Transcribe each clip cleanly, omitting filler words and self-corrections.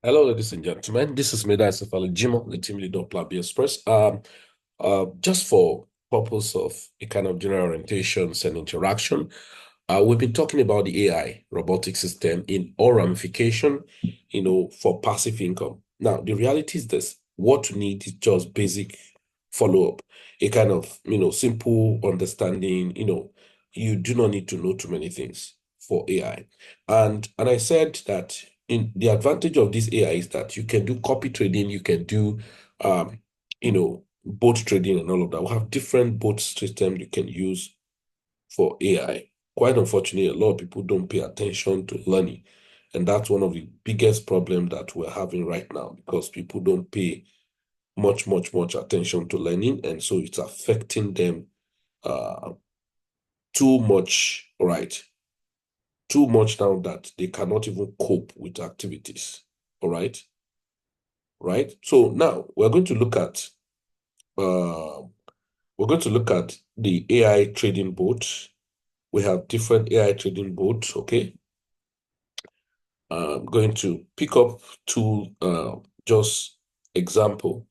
Hello, ladies and gentlemen. This is Meda Sefali Jimo, the team leader of Plan B Express. Just for purpose of a kind of general orientations and interaction, we've been talking about the AI robotic system in all ramification, for passive income. Now, the reality is this: what you need is just basic follow-up, a kind of simple understanding. You do not need to know too many things for AI. And I said that in the advantage of this AI is that you can do copy trading, you can do bot trading and all of that. We have different bot systems you can use for AI. Quite unfortunately, a lot of people don't pay attention to learning. And that's one of the biggest problems that we're having right now because people don't pay much attention to learning. And so it's affecting them uh, too much, right? Too much now that they cannot even cope with activities. All right. Right. So now uh, we're going to look at the AI trading bots. We have different AI trading bots. Okay. I'm going to pick up two just example.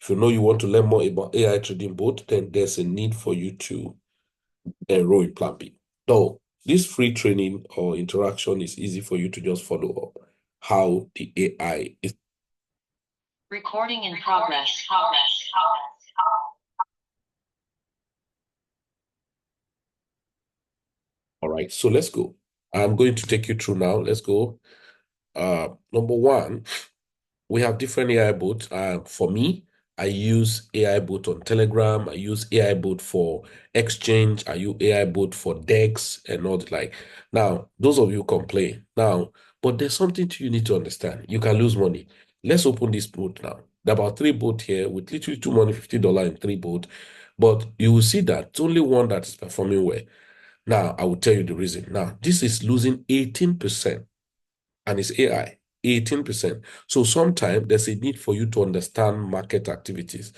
If you know you want to learn more about AI trading bot, then there's a need for you to enroll in Plan B. So this free training or interaction is easy for you to just follow up how the AI is. Recording in progress. All right, so let's go. I'm going to take you through now. Let's go. Number one, we have different AI bots. For me, I use AI bot on Telegram. I use AI bot for Exchange. I use AI bot for Dex and all the like. Now, those of you complain now, but there's something you need to understand. You can lose money. Let's open this bot now. There are about three bots here with literally two money, $50 in three bots. But you will see that it's only one that is performing well. Now, I will tell you the reason. Now, this is losing 18% and it's AI, 18%. So sometimes there's a need for you to understand market activities.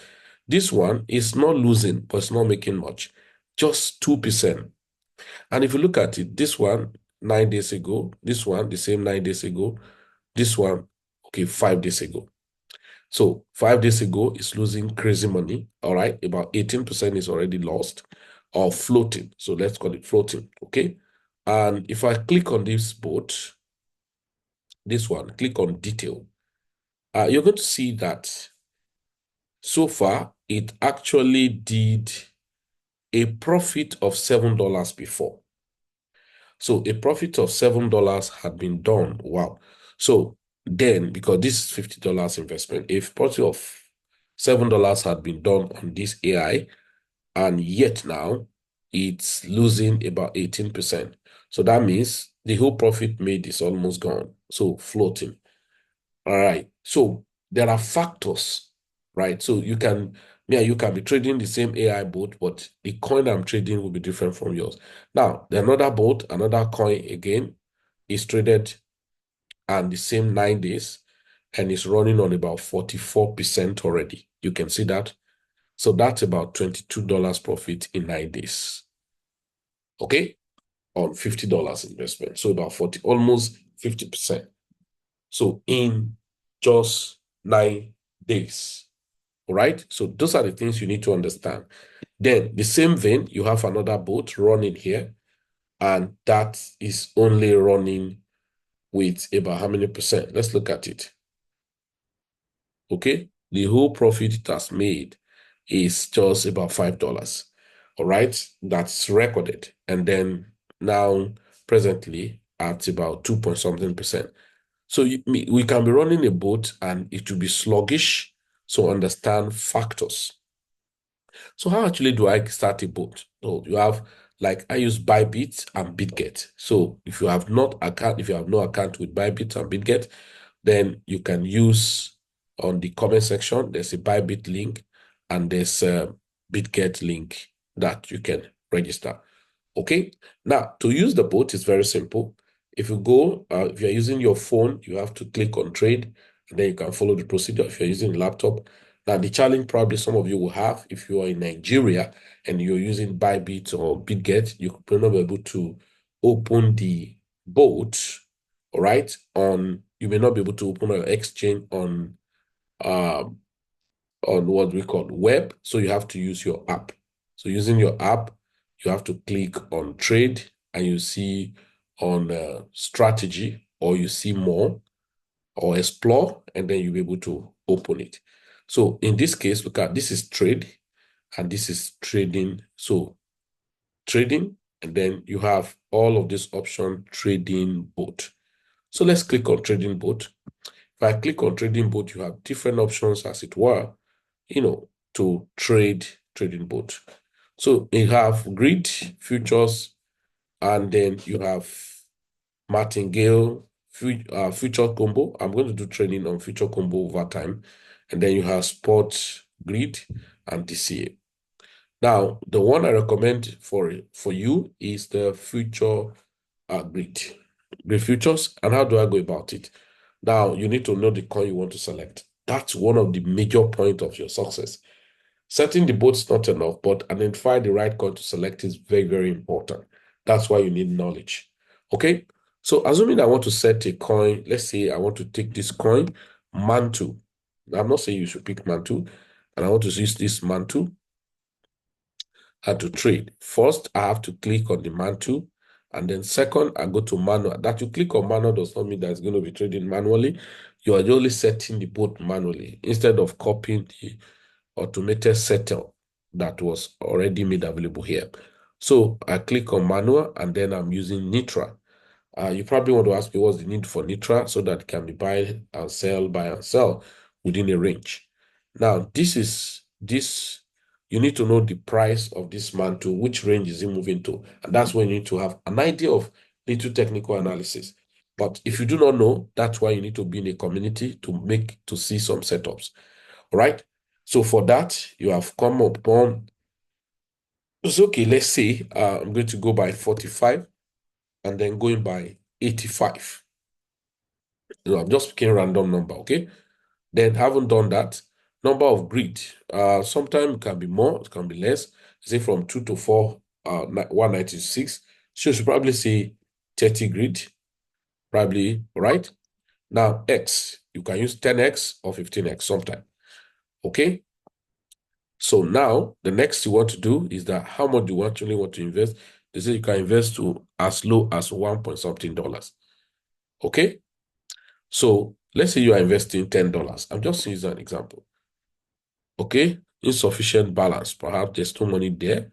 This one is not losing, but it's not making much, just 2%. And if you look at it, this one 9 days ago, this one the same 9 days ago, this one, okay, 5 days ago. So 5 days ago, it's losing crazy money. All right, about 18% is already lost or floating. So let's call it floating. Okay. And if I click on this board, this one, click on detail, you're going to see that so far it actually did a profit of $7 before. So a profit of $7 had been done. Wow. So then, because this is $50 investment, if profit of $7 had been done on this AI, and yet now it's losing about 18%. So that means the whole profit made is almost gone. So floating. All right. So there are factors, right? So you can be trading the same AI boat, but the coin I'm trading will be different from yours. Now, another boat, another coin again is traded and the same 9 days and is running on about 44% already. You can see that. So that's about $22 profit in 9 days. Okay? On $50 investment. So about 40, almost 50%. So in just 9 days. All right. So those are the things you need to understand. Then the same vein, you have another boat running here, and that is only running with about how many percent? Let's look at it. Okay. The whole profit it has made is just about $5. All right. That's recorded. And then now presently at about 2 point something percent. So we can be running a boat and it will be sluggish. So understand factors. So how actually do I start a boat? So you have like I use Bybit and BitGet. So if you have no account with Bybit and BitGet, then you can use on the comment section, there's a Bybit link and there's a BitGet link that you can register. Okay. Now, to use the bot is very simple. If you go, if you're using your phone, you have to click on trade, and then you can follow the procedure. If you're using a laptop, now the challenge probably some of you will have if you are in Nigeria and you're using Bybit or BitGet, you could not be able to open the boat, all right? You may not be able to open an exchange um, on what we call web, so you have to use your app. So using your app, you have to click on trade and you see on strategy, or you see more or explore, and then you'll be able to open it. So in this case, look at this is trade and this is trading. So trading, and then you have all of this option trading boat. So let's click on trading boat. If I click on trading boat, you have different options as it were, to trade trading boat. So you have grid, futures, and then you have martingale, future combo. I'm going to do trading on future combo over time. And then you have spot, grid, and DCA. Now, the one I recommend for you is the future grid. Grid futures. And how do I go about it? Now, you need to know the coin you want to select. That's one of the major points of your success. Setting the boat's not enough, but identify the right coin to select is very, very important. That's why you need knowledge. Okay? So assuming I want to set a coin, let's say I want to take this coin, Mantle. I'm not saying you should pick Mantle, and I want to use this Mantle to trade. First, I have to click on the Mantle, and then second, I go to manual. That you click on manual does not mean that it's going to be trading manually. You are only setting the boat manually instead of copying the automated setup that was already made available here. So I click on manual and then I'm using Nitra. You probably want to ask me what's the need for Nitra so that it can be buy and sell within a range. Now, this you need to know the price of this mantle, which range is it moving to, and that's when you need to have an idea of little technical analysis. But if you do not know, that's why you need to be in a community to see some setups. All right. So for that, you have come upon, it's okay, let's say I'm going to go by 45 and then going by 85. I'm just picking a random number, okay? Then haven't done that. Number of grid. Sometimes it can be more, it can be less. Say from 2 to 4, 196. So you should probably say 30 grid, probably, right? Now, X, you can use 10X or 15X sometime, okay? So now the next you want to do is that how much do you actually want to invest? They say you can invest to as low as 1 point something dollars. Okay. So let's say you are investing $10. I'm just using an example. Okay. Insufficient balance. Perhaps there's no money there.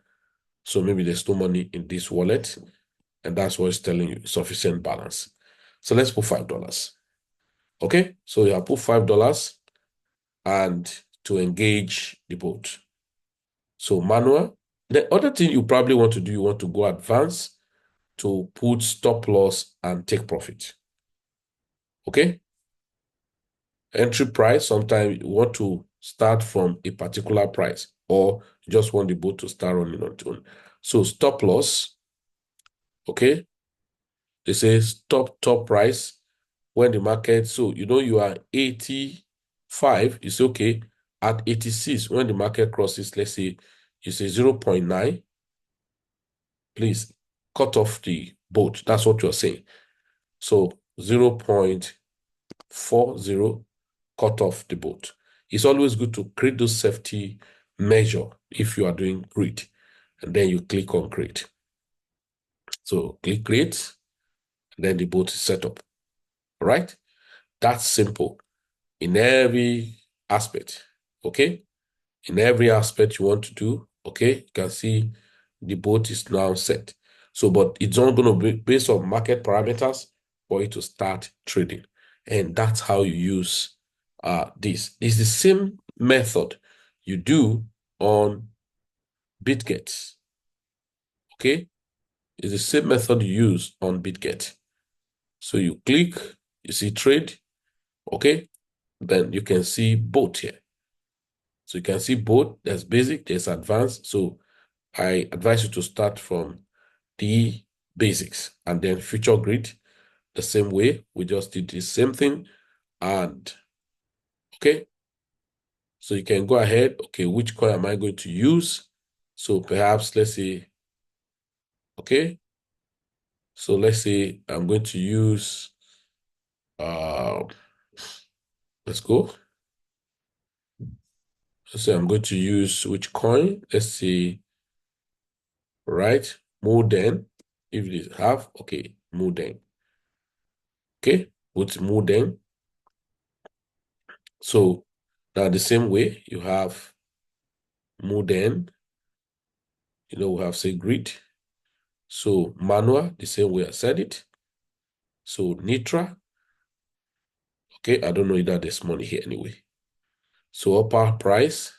So maybe there's no money in this wallet. And that's what it's telling you, sufficient balance. So let's put $5. Okay. So you have put $5 and to engage the boat. So manual. The other thing you probably want to do, you want to go advanced to put stop loss and take profit. Okay? Entry price, sometimes you want to start from a particular price or you just want the boat to start running on its own. So stop loss, okay? They say stop top price when the market, so you are 85, you say, okay, at 86, when the market crosses, let's say you say 0.9, please cut off the boat. That's what you're saying. So 0.40, cut off the boat. It's always good to create those safety measure if you are doing grid, and then you click on create. So click create, and then the boat is set up. All right? That's simple in every aspect. Okay? In every aspect you want to do, okay, you can see the boat is now set. So, but it's not going to be based on market parameters for you to start trading. And that's how you use this. It's the same method you do on BitGet. Okay? It's the same method you use on BitGet. So you click, you see trade, okay? Then you can see both here. So you can see both. There's basic, there's advanced. So I advise you to start from the basics and then future grid the same way. We just did the same thing. And okay, so you can go ahead. Okay, which coin am I going to use? So perhaps let's say, okay, so let's say I'm going to use Uh, let's go. Let's say I'm going to use which coin? Let's see, right? Modern. If it is half, okay, modern. Okay, with modern. So now the same way you have modern, we have say grid. So manual, the same way I said it. So Nitra, okay, I don't know either there's money here anyway. So upper price,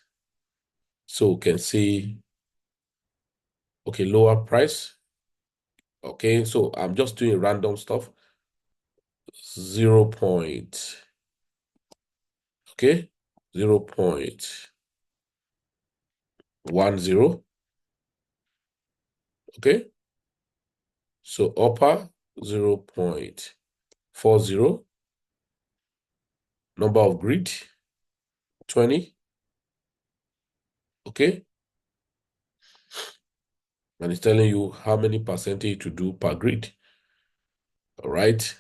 so we can see, okay, lower price. Okay, so I'm just doing random stuff. 0 point, okay, 0.10, okay. So upper 0.40, number of grid 20, okay. And it's telling you how many percentage to do per grid. All right.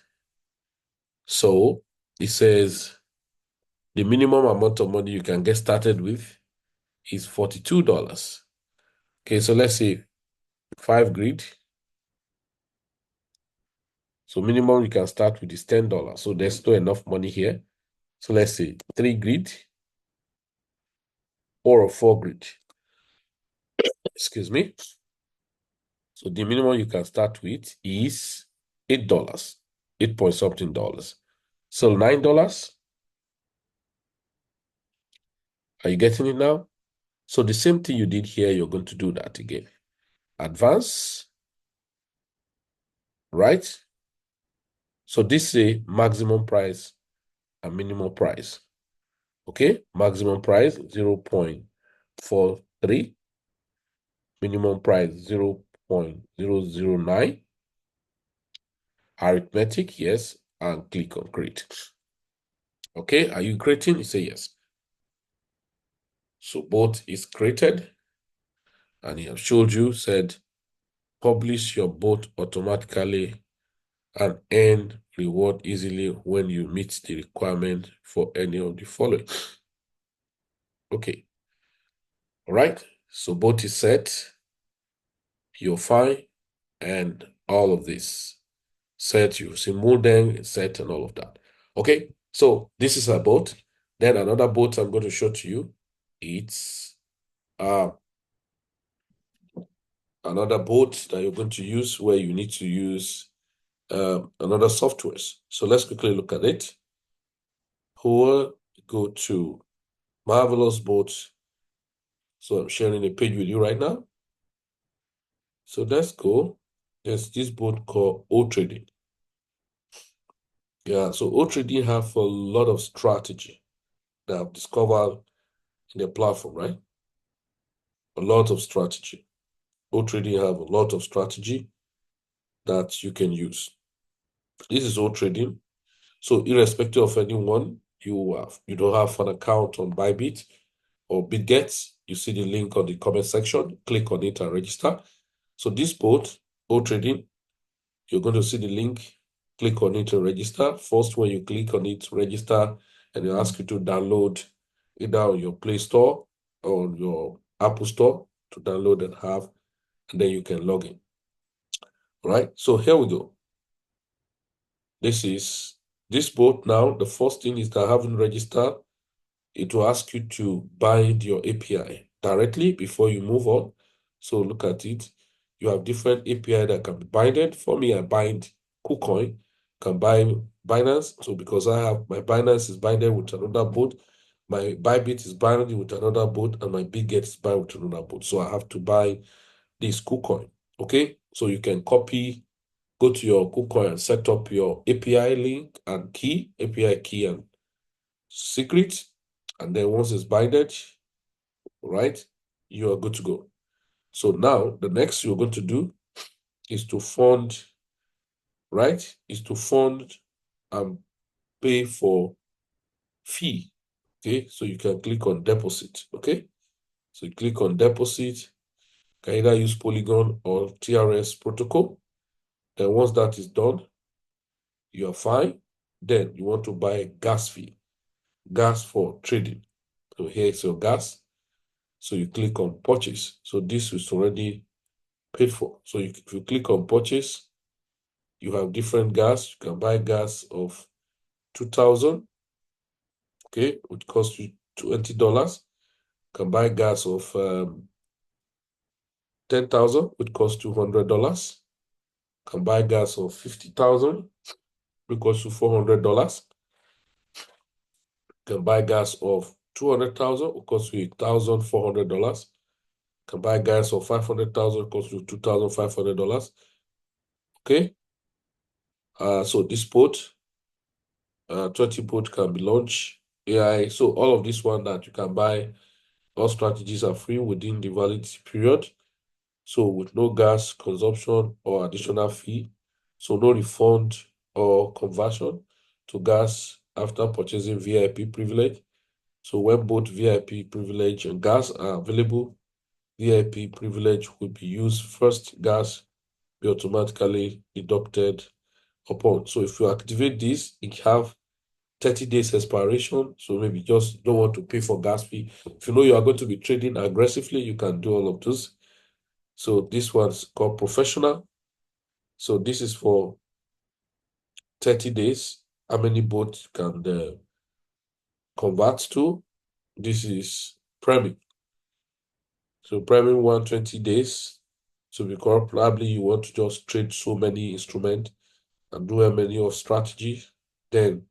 So it says the minimum amount of money you can get started with is $42. Okay, so let's say 5 grid. So minimum you can start with is $10. So there's still enough money here. So let's say 3 grid or a 4 grid. Excuse me. So the minimum you can start with is $8, 8 point something dollars. So $9. Are you getting it now? So the same thing you did here, you're going to do that again. Advance, right? So this say maximum price and minimum price. Okay, maximum price 0.43, minimum price 0.009. Arithmetic, yes, and click on create. Okay, are you creating? You say yes. So both is created, and he have showed you, said publish your bot automatically and earn reward easily when you meet the requirement for any of the following. Okay, all right. So bot is set, you're fine, and all of this set, you see modem set and all of that. Okay, so this is a bot. Then another bot I'm going to show to you. It's another bot that you're going to use where you need to use another softwares. So let's quickly look at it. We'll go to Marvelous Bots. So I'm sharing a page with you right now. So let's go. There's this bot called O Trading. Yeah, so O Trading have a lot of strategy that I've discovered in their platform, right? A lot of strategy. O Trading have a lot of strategy that you can use. This is O Trading. So irrespective of anyone, you don't have an account on Bybit or BitGet, you see the link on the comment section, click on it and register. So this bot, O Trading, you're going to see the link, click on it to register. First, when you click on it, register, and it asks you to download either on your Play Store or on your Apple Store to download and have, and then you can log in. All right, so here we go. This bot now, the first thing is that I haven't registered. It will ask you to bind your API directly before you move on. So look at it. You have different API that can be binded. For me, I bind KuCoin, can bind Binance. So because I have my Binance is binded with another bot, my Bybit is binded with another bot, and my BitGet is binded with another bot. So I have to buy this KuCoin. Okay, so you can go to your KuCoin and set up your API link and key, API key and secret. And then once it's binded, right, you are good to go. So now the next you're going to do is to fund, right, is to fund and pay for fee. Okay, so you can click on deposit. Okay, so you click on deposit, can either use Polygon or TRS protocol. Then once that is done, you are fine. Then you want to buy gas fee, gas for trading. So here is your gas. So you click on purchase. So this is already paid for. So if you click on purchase, you have different gas. You can buy gas of 2,000, okay, which costs you $20. You can buy gas of 10,000, which costs $200. You can buy gas of 50,000, which costs you $400. You can buy gas of 200,000, which costs you $1,400. You can buy gas of 500,000, which costs you $2,500. Okay. So this boat, 20 boat can be launched. AI. So all of this one that you can buy, all strategies are free within the validity period. So with no gas consumption or additional fee. So no refund or conversion to gas after purchasing VIP privilege. So when both VIP privilege and gas are available, VIP privilege will be used first, gas be automatically deducted upon. So if you activate this, it have 30 days expiration. So maybe just don't want to pay for gas fee. If you know you are going to be trading aggressively, you can do all of this. So this one's called professional. So this is for 30 days. How many boats can convert to? This is priming. So priming 120 days. So because probably you want to just trade so many instruments and do a many of strategy, then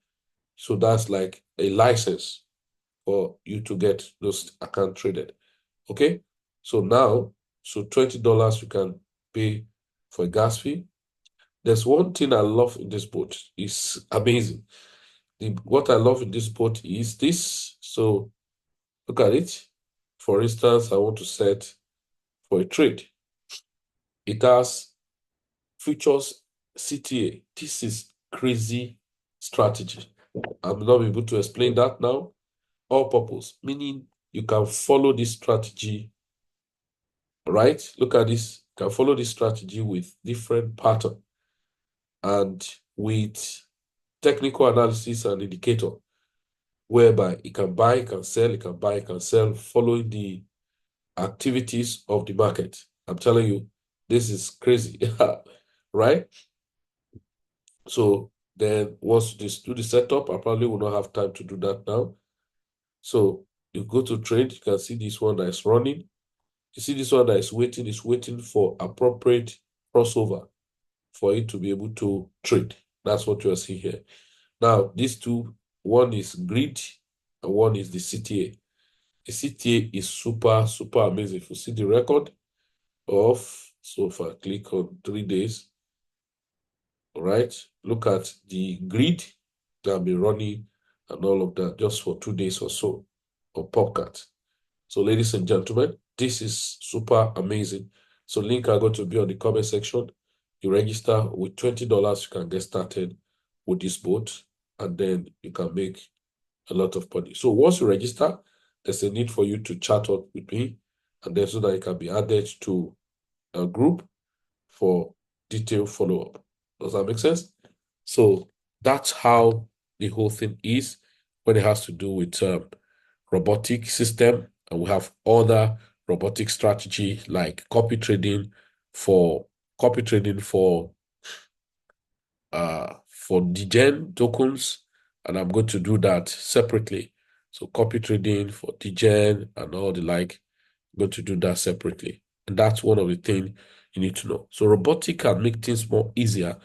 so that's like a license for you to get those account traded. Okay. So now, so $20 you can pay for a gas fee. There's one thing I love in this boat. It's amazing. What I love in this boat is this. So look at it. For instance, I want to set for a trade. It has futures CTA. This is crazy strategy. I'm not able to explain that now. All purpose, meaning you can follow this strategy, right? Look at this. You can follow this strategy with different pattern and with technical analysis and indicator, whereby it can buy, it can sell, it can buy, it can sell, following the activities of the market. I'm telling you, this is crazy, right? So then once you do the setup, I probably will not have time to do that now. So you go to trade, you can see this one that is running. You see this one that is waiting for appropriate crossover for it to be able to trade. That's what you are seeing here. Now, these two, one is grid and one is the CTA. The CTA is super, super amazing. If you see the record of, so if I click on 3 days, all right, look at the grid that will be running and all of that just for 2 days or so on PopCat. So, ladies and gentlemen, this is super amazing. So, link are going to be on the comment section. You register with $20, you can get started with this boat, and then you can make a lot of money. So, once you register, there's a need for you to chat up with me, and then so that you can be added to a group for detailed follow-up. Does that make sense? So, that's how the whole thing is when it has to do with robotic system, and we have other robotic strategy like copy trading for degen tokens, and I'm going to do that separately. So copy trading for degen and all the like, I'm going to do that separately. And that's one of the things you need to know. So robotic can make things more easier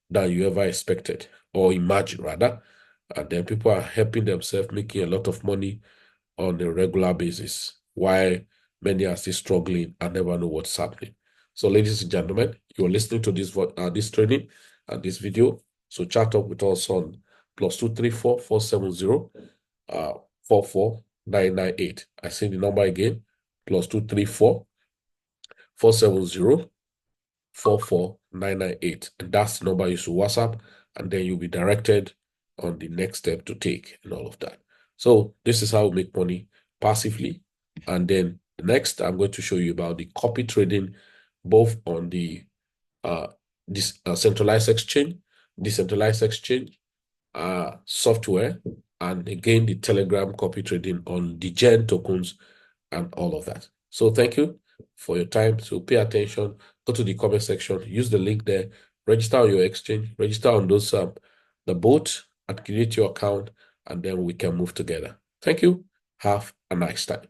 than you ever expected or imagine rather. And then people are helping themselves, making a lot of money on a regular basis, while many are still struggling and never know what's happening. So, ladies and gentlemen, you're listening to this training and this video. So, chat up with us on +234 470 44998. I say the number again, +234 470 44998. And that's the number you should WhatsApp, and then you'll be directed on the next step to take and all of that. So this is how we make money passively. And then next, I'm going to show you about the copy trading, both on the this centralized exchange, decentralized exchange, software, and again, the Telegram copy trading on the Gen tokens and all of that. So thank you for your time. So pay attention, go to the comment section, use the link there, register on your exchange, register on those the bot, and create your account, and then we can move together. Thank you. Have a nice time.